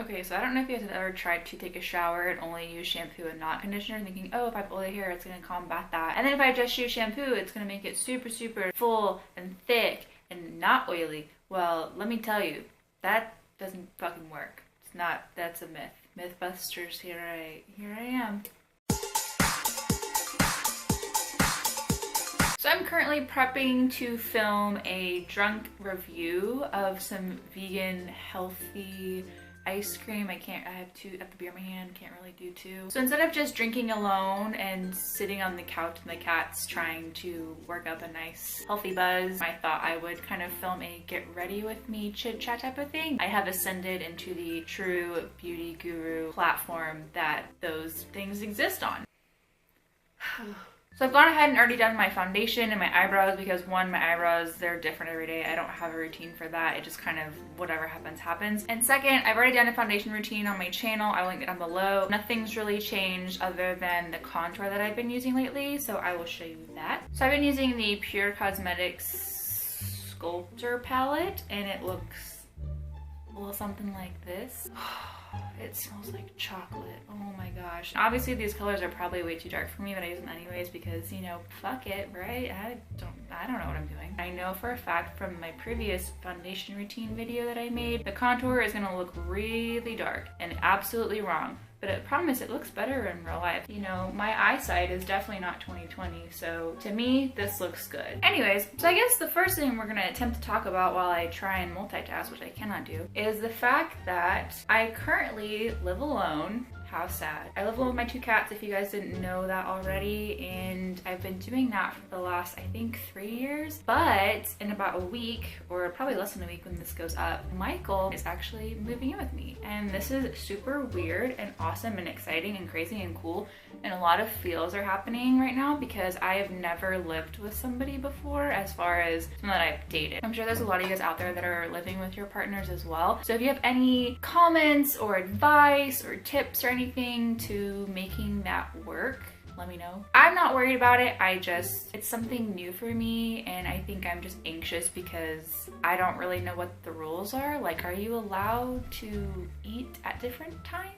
Okay, so I don't know if you guys have ever tried to take a shower and only use shampoo and not conditioner, thinking, oh, if I have oily hair, it's gonna combat that. And then if I just use shampoo, it's gonna make it super, super full and thick and not oily. Well, let me tell you, that doesn't fucking work. It's not, that's a myth. Mythbusters, here I am. So I'm currently prepping to film a drunk review of some vegan, healthy ice cream. I have two at the beer in my hand, can't really do two. So instead of just drinking alone and sitting on the couch and the cat's trying to work up a nice healthy buzz, I thought I would kind of film a get ready with me chit chat type of thing. I have ascended into the true beauty guru platform that those things exist on. So I've gone ahead and already done my foundation and my eyebrows because one, my eyebrows, they're different every day. I don't have a routine for that. It just kind of, whatever happens, happens. And second, I've already done a foundation routine on my channel. I will link it down below. Nothing's really changed other than the contour that I've been using lately, so I will show you that. So I've been using the Pure Cosmetics Sculptor palette, and it looks a little something like this. It smells like chocolate. Oh my gosh. Obviously these colors are probably way too dark for me, but I use them anyways because, you know, fuck it, right? I don't know what I'm doing. I know for a fact from my previous foundation routine video that I made, the contour is gonna look really dark and absolutely wrong. But I promise it looks better in real life. You know, my eyesight is definitely not 20/20, so to me, this looks good. Anyways, so I guess the first thing we're gonna attempt to talk about while I try and multitask, which I cannot do, is the fact that I currently live alone. How sad. I live alone with my two cats, if you guys didn't know that already, and I've been doing that for the last, I think, 3 years. But in about a week, or probably less than a week when this goes up, Michael is actually moving in with me. And this is super weird and awesome and exciting and crazy and cool. And a lot of feels are happening right now because I have never lived with somebody before as far as someone that I've dated. I'm sure there's a lot of you guys out there that are living with your partners as well. So if you have any comments or advice or tips or anything to making that work, let me know. I'm not worried about it. It's something new for me, and I think I'm just anxious because I don't really know what the rules are. Like, are you allowed to eat at different times?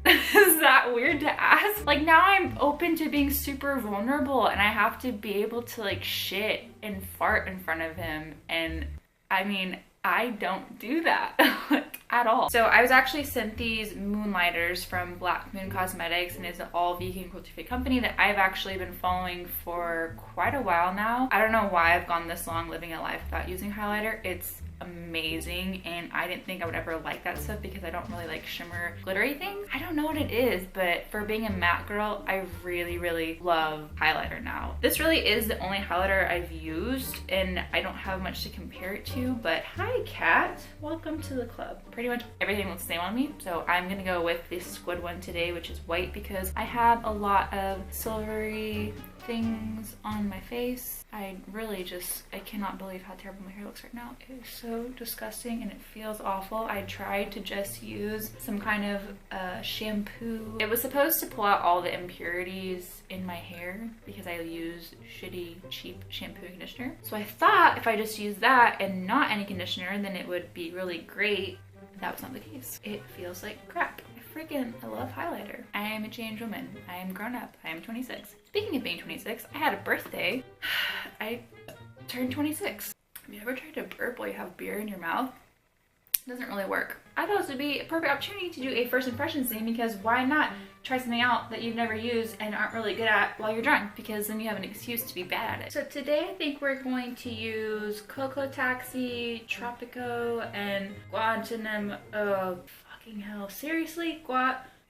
Is that weird to ask? Like, now I'm open to being super vulnerable and I have to be able to like shit and fart in front of him, and I mean, I don't do that like at all. So I was actually sent these moonlighters from Black Moon Cosmetics, and it's an all vegan cruelty-free company that I've actually been following for quite a while now. I don't know why I've gone this long living a life without using highlighter. It's amazing, and I didn't think I would ever like that stuff because I don't really like shimmer glittery things. I don't know what it is, but for being a matte girl, I really love highlighter now. This really is the only highlighter I've used, and I don't have much to compare it to, but hi cat, welcome to the club. Pretty much everything looks the same on me, so I'm gonna go with this squid one today, which is white because I have a lot of silvery things on my face. I cannot believe how terrible my hair looks right now. It is so disgusting and it feels awful. I tried to just use some kind of shampoo. It was supposed to pull out all the impurities in my hair because I use shitty, cheap shampoo and conditioner. So I thought if I just used that and not any conditioner, then it would be really great. That was not the case. It feels like crap. I love highlighter. I am a changed woman. I am grown up. I am 26. Speaking of being 26, I had a birthday. I turned 26. Have you ever tried to burp while you have beer in your mouth? It doesn't really work. I thought this would be a perfect opportunity to do a first impressions thing because why not try something out that you've never used and aren't really good at while you're drunk, because then you have an excuse to be bad at it. So today I think we're going to use Coco Taxi, Tropico, and Guantanamo. Oh, fucking hell. Seriously?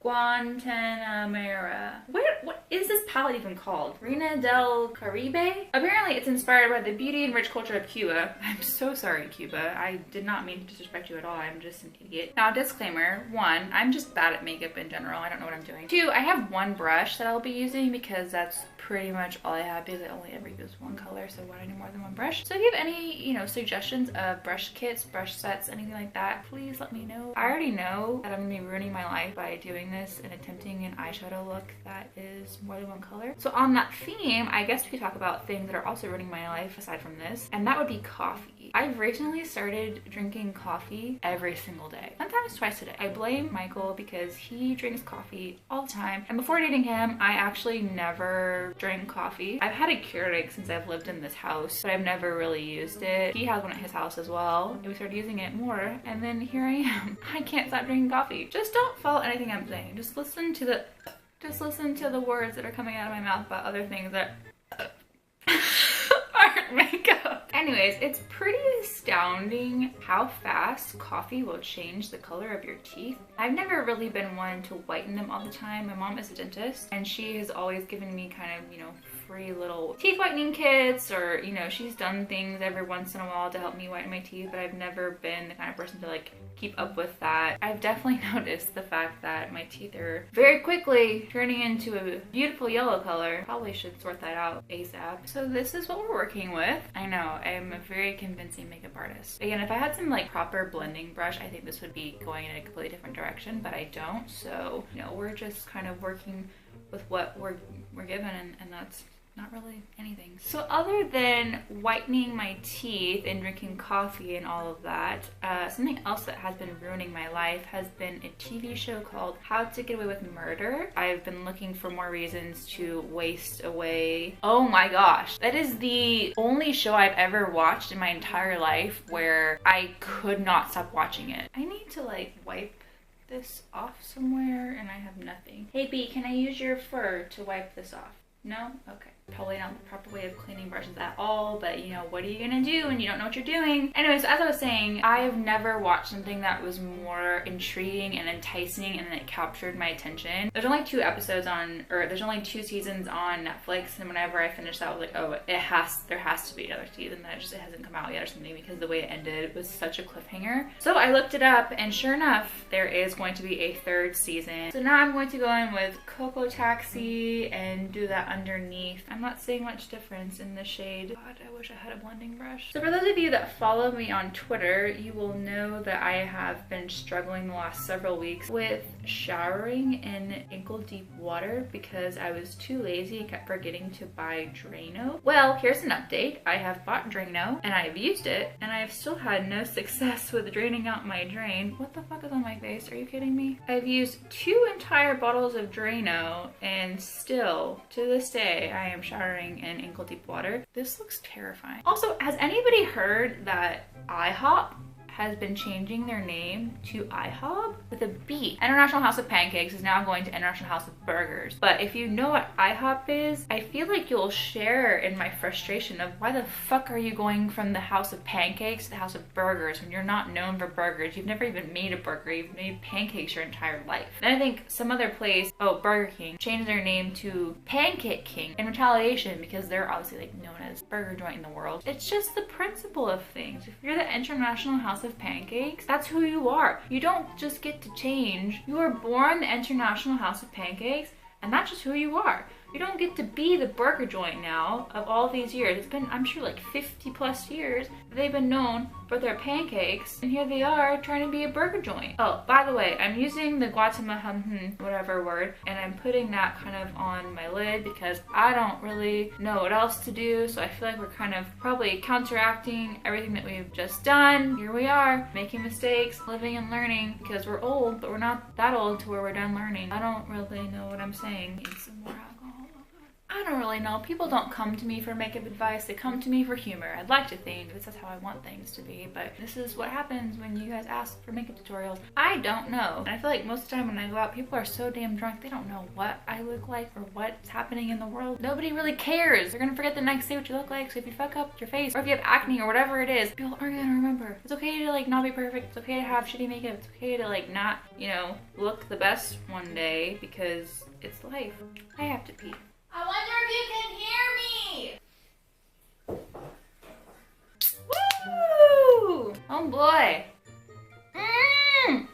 Guantanamera. What is this palette even called? Reina del Caribe? Apparently it's inspired by the beauty and rich culture of Cuba. I'm so sorry, Cuba. I did not mean to disrespect you at all. I'm just an idiot. Now, disclaimer. 1, I'm just bad at makeup in general. I don't know what I'm doing. 2, I have one brush that I'll be using because that's pretty much all I have because I only ever use one color, so why do I need more than one brush? So if you have any, suggestions of brush kits, brush sets, anything like that, please let me know. I already know that I'm gonna be ruining my life by doing this and attempting an eyeshadow look that is more than one color. So on that theme, I guess we could talk about things that are also ruining my life aside from this, and that would be coffee. I've recently started drinking coffee every single day, sometimes twice a day. I blame Michael because he drinks coffee all the time. And before dating him, I actually never drank coffee. I've had a Keurig since I've lived in this house, but I've never really used it. He has one at his house as well, and we started using it more, and then here I am. I can't stop drinking coffee. Just don't follow anything I'm saying. Just listen to the words that are coming out of my mouth about other things that aren't makeup. Anyways, it's pretty astounding how fast coffee will change the color of your teeth. I've never really been one to whiten them all the time. My mom is a dentist, and she has always given me kind of, you know, free little teeth whitening kits, or, you know, she's done things every once in a while to help me whiten my teeth, but I've never been the kind of person to like keep up with that. I've definitely noticed the fact that my teeth are very quickly turning into a beautiful yellow color. Probably should sort that out ASAP. So this is what we're working with. I know, I'm a very convincing makeup artist. Again, if I had some like proper blending brush, I think this would be going in a completely different direction, but I don't. So, you know, we're just kind of working with what we're given, and that's not really anything. So other than whitening my teeth and drinking coffee and all of that, something else that has been ruining my life has been a TV show called How to Get Away with Murder. I've been looking for more reasons to waste away. Oh my gosh, that is the only show I've ever watched in my entire life where I could not stop watching it. I need to like wipe this off somewhere, and I have nothing. Hey B, can I use your fur to wipe this off? No? Okay. Probably not the proper way of cleaning brushes at all, but you know, what are you gonna do when you don't know what you're doing? Anyways, as I was saying, I've never watched something that was more intriguing and enticing and it captured my attention. There's only 2 episodes on, or there's only 2 seasons on Netflix, and whenever I finished that, I was like, oh, there has to be another season. That just, it hasn't come out yet or something, because the way it ended was such a cliffhanger. So I looked it up, and sure enough, there is going to be a 3rd season. So now I'm going to go in with Cocoa Taxi and do that underneath. I'm not seeing much difference in the shade. God, I wish I had a blending brush. So for those of you that follow me on Twitter, you will know that I have been struggling the last several weeks with showering in ankle deep water because I was too lazy and kept forgetting to buy Drano. Well, here's an update. I have bought Drano and I have used it, and I have still had no success with draining out my drain. What the fuck is on my face? Are you kidding me? I've used 2 entire bottles of Drano, and still to this day I am showering in ankle deep water. This looks terrifying. Also, has anybody heard that IHOP has been changing their name to IHOP with a B? International House of Pancakes is now going to International House of Burgers. But if you know what IHOP is, I feel like you'll share in my frustration of why the fuck are you going from the House of Pancakes to the House of Burgers when you're not known for burgers? You've never even made a burger. You've made pancakes your entire life. Then I think some other place, oh, Burger King, changed their name to Pancake King in retaliation because they're obviously like known as burger joint in the world. It's just the principle of things. If you're the International House of Pancakes, that's who you are. You don't just get to change. You were born the International House of Pancakes, and that's just who you are. You don't get to be the burger joint now of all these years. It's been, I'm sure, like 50 plus years that they've been known for their pancakes, and here they are trying to be a burger joint. Oh, by the way, I'm using the Guatemala, whatever word, and I'm putting that kind of on my lid because I don't really know what else to do, so I feel like we're kind of probably counteracting everything that we've just done. Here we are, making mistakes, living and learning, because we're old, but we're not that old to where we're done learning. I don't really know what I'm saying. Need some more alcohol. I don't really know. People don't come to me for makeup advice. They come to me for humor. I'd like to think this is how I want things to be, but this is what happens when you guys ask for makeup tutorials. I don't know. And I feel like most of the time when I go out, people are so damn drunk, they don't know what I look like or what's happening in the world. Nobody really cares. They're gonna forget the next day what you look like, so if you fuck up your face, or if you have acne or whatever it is, people aren't gonna remember. It's okay to like not be perfect. It's okay to have shitty makeup. It's okay to like not, you know, look the best one day because it's life. I have to pee. I wonder if you can hear me! Woo! Oh boy!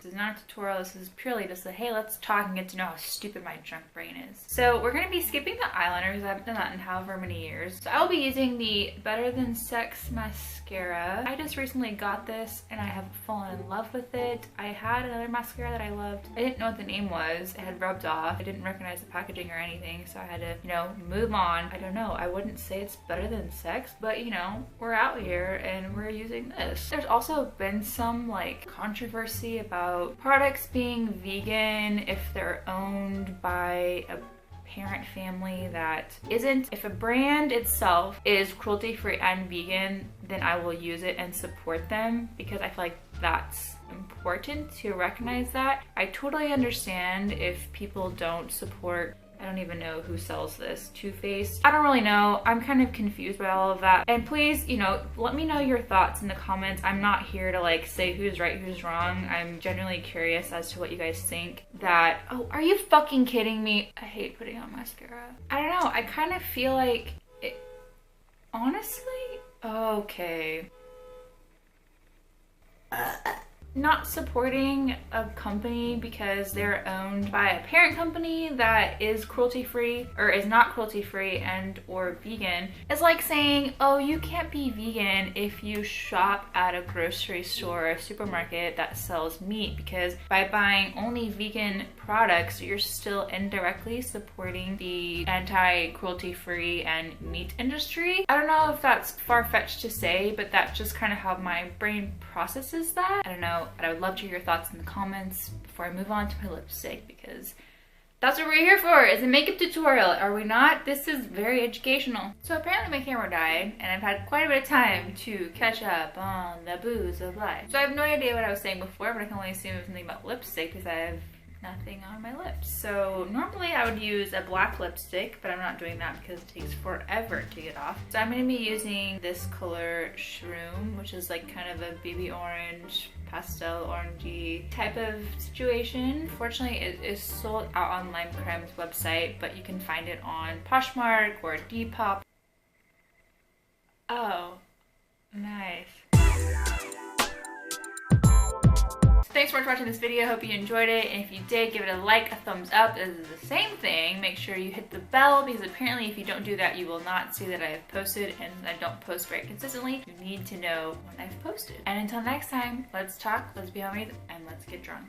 This is not a tutorial. This is purely just a, hey, let's talk and get to know how stupid my drunk brain is. So we're gonna be skipping the eyeliner because I haven't done that in however many years. So I will be using the Better Than Sex mascara. I just recently got this and I have fallen in love with it. I had another mascara that I loved. I didn't know what the name was. It had rubbed off. I didn't recognize the packaging or anything, so I had to, you know, move on. I don't know. I wouldn't say it's better than sex, but you know, we're out here and we're using this. There's also been some like controversy about products being vegan if they're owned by a parent family that isn't. If a brand itself is cruelty-free and vegan, then I will use it and support them because I feel like that's important to recognize that. I totally understand if people don't support, I don't even know who sells this, Too Faced. I don't really know. I'm kind of confused by all of that. And please, you know, let me know your thoughts in the comments. I'm not here to like say who's right, who's wrong. I'm genuinely curious as to what you guys think. That, oh, are you fucking kidding me? I hate putting on mascara. I don't know. I kind of feel like it, honestly, okay. Not supporting a company because they're owned by a parent company that is cruelty-free or is not cruelty-free and or vegan is like saying, oh, you can't be vegan if you shop at a grocery store or a supermarket that sells meat, because by buying only vegan products you're still indirectly supporting the anti-cruelty-free and meat industry. I don't know if that's far-fetched to say, but that's just kind of how my brain processes that. I don't know, but I would love to hear your thoughts in the comments before I move on to my lipstick, because that's what we're here for, is a makeup tutorial, are we not? This is very educational. So apparently my camera died, and I've had quite a bit of time to catch up on the booze of life. So I have no idea what I was saying before, but I can only assume it was something about lipstick because I have nothing on my lips. So normally I would use a black lipstick, but I'm not doing that because it takes forever to get off. So I'm going to be using this color Shroom, which is like kind of a baby orange, pastel orangey type of situation. Fortunately, it is sold out on Limecrime's website, but you can find it on Poshmark or Depop. Oh, nice. Thanks so much for watching this video. Hope you enjoyed it, and if you did, give it a like, a thumbs up. This is the same thing. Make sure you hit the bell, because apparently if you don't do that, you will not see that I have posted, and I don't post very consistently. You need to know when I've posted. And until next time, let's talk, let's be homies, and let's get drunk.